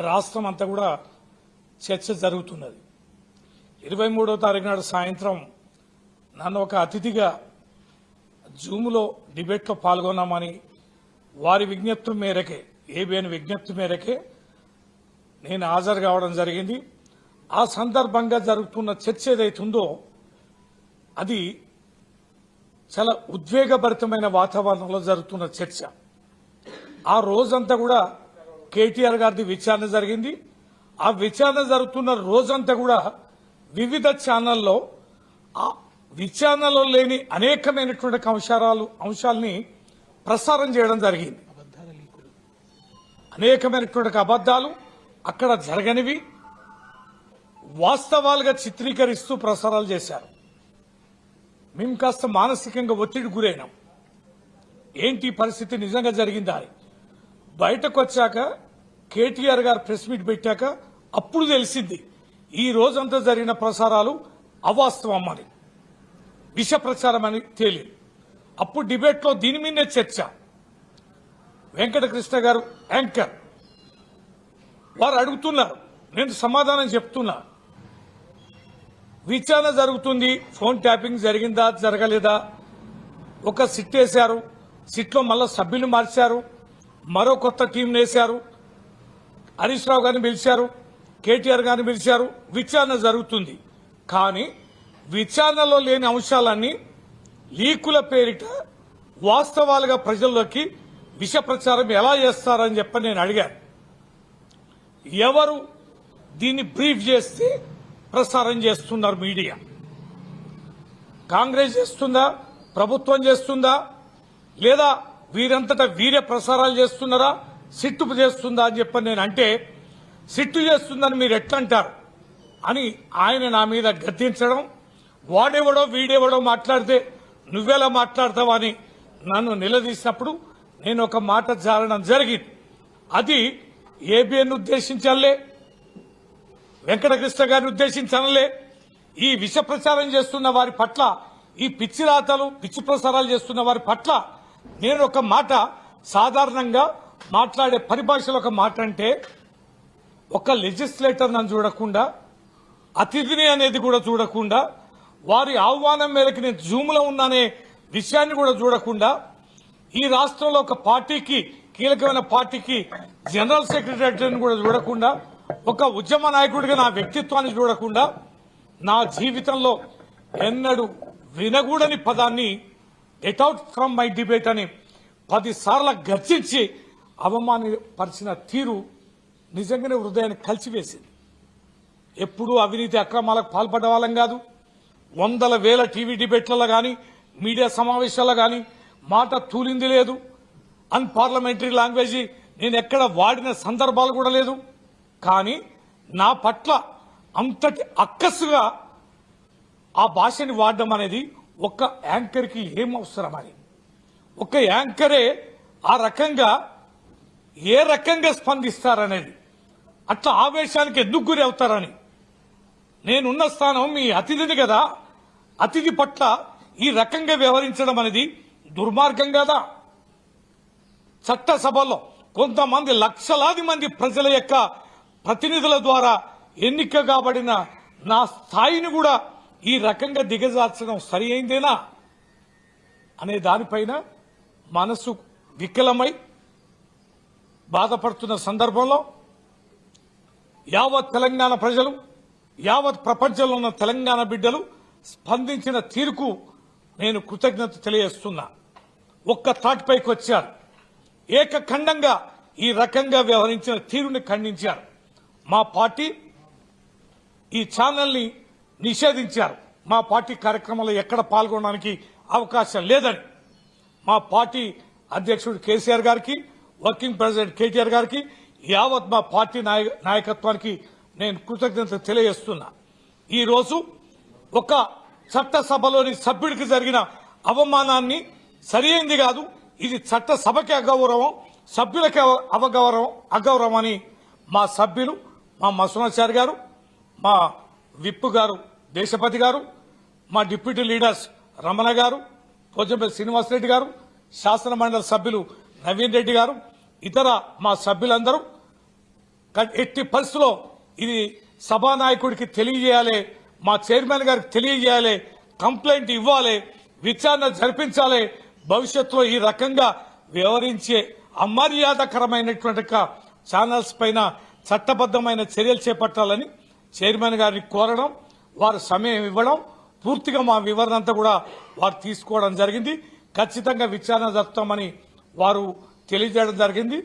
రాష్ట్రం అంతా కూడా చర్చ జరుగుతున్నది. 23వ తారీఖు నాడు సాయంత్రం నన్ను ఒక అతిథిగా జూమ్లో డిబేట్లో పాల్గొన్నామని వారి విజ్ఞప్తి మేరకే, ఏబిఎన్ విజ్ఞప్తి మేరకే నేను హాజరు కావడం జరిగింది. ఆ సందర్భంగా జరుగుతున్న చర్చ ఏదైతుందో అది చాలా ఉద్వేగభరితమైన వాతావరణంలో జరుగుతున్న చర్చ. ఆ రోజంతా కూడా కేటీఆర్ గారిది విచారణ జరిగింది. ఆ విచారణ జరుగుతున్న రోజంతా కూడా వివిధ ఛానల్లో ఆ విచారణలో లేని అనేకమైనటువంటి అంశాలని ప్రసారం చేయడం జరిగింది. అనేకమైనటువంటి అబద్దాలు అక్కడ జరగనివి వాస్తవాలుగా చిత్రీకరిస్తూ ప్రసారాలు చేశారు. మేము కాస్త మానసికంగా ఒత్తిడి గురైనాం. ఏంటి పరిస్థితి నిజంగా జరిగిందా అని బయటకు వచ్చాక కేటీఆర్ గారు ప్రెస్ మీట్ పెట్టాక అప్పుడు తెలిసింది ఈ రోజంతా జరిగిన ప్రసారాలు అవాస్తవం అని, విష ప్రచారం అని తేలింది. అప్పుడు డిబేట్లో దీని మీదే చర్చ. వెంకటకృష్ణ గారు యాంకర్, వారు అడుగుతున్నారు, నేను సమాధానం చెప్తున్నా. విచారణ జరుగుతుంది, ఫోన్ ట్యాపింగ్ జరిగిందా జరగలేదా, ఒక సిట్ వేశారు, సిట్లో మళ్ళా సభ్యులు మార్చారు, మరో కొత్త టీం వేశారు, హరీష్ రావు గారిని పిలిచారు, కేటీఆర్ గారిని పిలిచారు, విచారణ జరుగుతుంది. కానీ విచారణలో లేని అంశాలన్నీ లీకుల పేరిట వాస్తవాలుగా ప్రజల్లోకి విష ప్రచారం ఎలా చేస్తారని చెప్పి నేను అడిగాను. ఎవరు దీన్ని బ్రీఫ్ చేస్తే ప్రసారం చేస్తున్నారు? మీడియా కాంగ్రెస్ చేస్తుందా, ప్రభుత్వం చేస్తుందా, లేదా వీరంతటా వీరే ప్రసారాలు చేస్తున్నారా, సిట్టు చేస్తుందా అని చెప్పని నేను అంటే, సిట్టు చేస్తుందని మీరు ఎట్లంటారు అని ఆయన నా మీద గద్దించడం, వాడెవడో వీడెవడో మాట్లాడితే నువ్వెలా మాట్లాడతావా అని నన్ను నిలదీసినప్పుడు నేను ఒక మాట జారడం జరిగింది. అది ఏబిఎన్ ఉద్దేశించాలే, వెంకటకృష్ణ గారిని ఉద్దేశించనలే. ఈ విష ప్రచారం చేస్తున్న వారి పట్ల, ఈ పిచ్చి రాతలు పిచ్చి ప్రసారాలు చేస్తున్న వారి పట్ల నేను ఒక మాట సాధారణంగా మాట్లాడే పరిభాషలో ఒక మాట అంటే, ఒక లెజిస్లేటర్ నన్ను చూడకుండా, అతిథిని అనేది కూడా చూడకుండా, వారి ఆహ్వానం మేరకు నేను జూమ్లో ఉన్నానే విషయాన్ని కూడా చూడకుండా, ఈ రాష్ట్రంలో ఒక పార్టీకి, కీలకమైన పార్టీకి జనరల్ సెక్రటరీని కూడా చూడకుండా, ఒక ఉద్యమ నాయకుడిగా నా వ్యక్తిత్వాన్ని చూడకుండా, నా జీవితంలో ఎన్నడూ వినగూడని పదాన్ని get out from my debate అని 10 సార్లు గర్జించి అవమానపరిచిన తీరు నిజంగానే హృదయాన్ని కలిసివేసింది. ఎప్పుడూ అవినీతి అక్రమాలకు పాల్పడ్డ వాళ్ళం కాదు. వందల వేల టీవీ డిబేట్లలో కానీ, మీడియా సమావేశాల్లో కానీ మాట తూలింది లేదు. అన్పార్లమెంటరీ లాంగ్వేజ్ నేను ఎక్కడ వాడిన సందర్భాలు కూడా లేదు. కానీ నా పట్ల అంతటి అక్కసుగా ఆ భాషని వాడడం అనేది ఒక యాంకర్కి ఏం అవసరమని, ఒక యాంకరే ఆ రకంగా ఏ రకంగా స్పందిస్తారనేది, అట్లా ఆవేశానికి ఎందుకు గురి అవుతారని. నేనున్న స్థానం మీ అతిథిని కదా, అతిథి పట్ల ఈ రకంగా వ్యవహరించడం అనేది దుర్మార్గం కదా. చట్టసభలో కొంతమంది లక్షలాది మంది ప్రజల యొక్క ప్రతినిధుల ద్వారా ఎన్నిక కాబడిన నా స్థాయిని కూడా ఈ రకంగా దిగజార్చడం సరి అయిందేనా అనే దానిపైన మనసు వికలమై బాధపడుతున్న సందర్భంలో యావత్ తెలంగాణ ప్రజలు, యావత్ ప్రపంచంలో ఉన్న తెలంగాణ బిడ్డలు స్పందించిన తీరుకు నేను కృతజ్ఞత తెలియజేస్తున్నా. ఒక్క తాటిపైకి వచ్చారు, ఏకఖండంగా ఈ రకంగా వ్యవహరించిన తీరుని ఖండించారు. మా పార్టీ ఈ ఛానల్ని నిషేధించారు. మా పార్టీ కార్యక్రమంలో ఎక్కడ పాల్గొనడానికి అవకాశం లేదని మా పార్టీ అధ్యక్షుడు కేసీఆర్ గారికి, వర్కింగ్ ప్రెసిడెంట్ కేటీఆర్ గారికి, యావత్ మా పార్టీ నాయకత్వానికి నేను కృతజ్ఞత తెలియజేస్తున్నా. ఈరోజు ఒక చట్టసభలోని సభ్యుడికి జరిగిన అవమానాన్ని సరైంది కాదు, ఇది చట్టసభకి అగౌరవం, సభ్యులకి అగౌరవం అని మా సభ్యులు, మా మసూనాచారి గారు, మా విప్ గారు దేశపతి గారు, మా డిప్యూటీ లీడర్స్ రమణ గారు, పోచంపల్లి శ్రీనివాసరెడ్డి గారు, శాసన మండలి సభ్యులు నవీన్ రెడ్డి గారు, ఇతర మా సభ్యులందరూ ఎట్టి పరిస్థితుల్లో ఇది సభానాయకుడికి తెలియజేయాలి, మా చైర్మన్ గారికి తెలియజేయాలి, కంప్లైంట్ ఇవ్వాలి, విచారణ జరిపించాలి. భవిష్యత్తులో ఈ రకంగా వ్యవహరించే అమర్యాదకరమైనటువంటి ఛానల్స్ పైన చట్టబద్దమైన చర్యలు చేపట్టాలని చైర్మన్ గారిని కోరడం, వారు సమయం ఇవ్వడం, పూర్తిగా మా వివరణ అంతా కూడా వారు తీసుకోవడం జరిగింది. ఖచ్చితంగా విచారణ జరుపుతామని వారు తెలియజేయడం జరిగింది.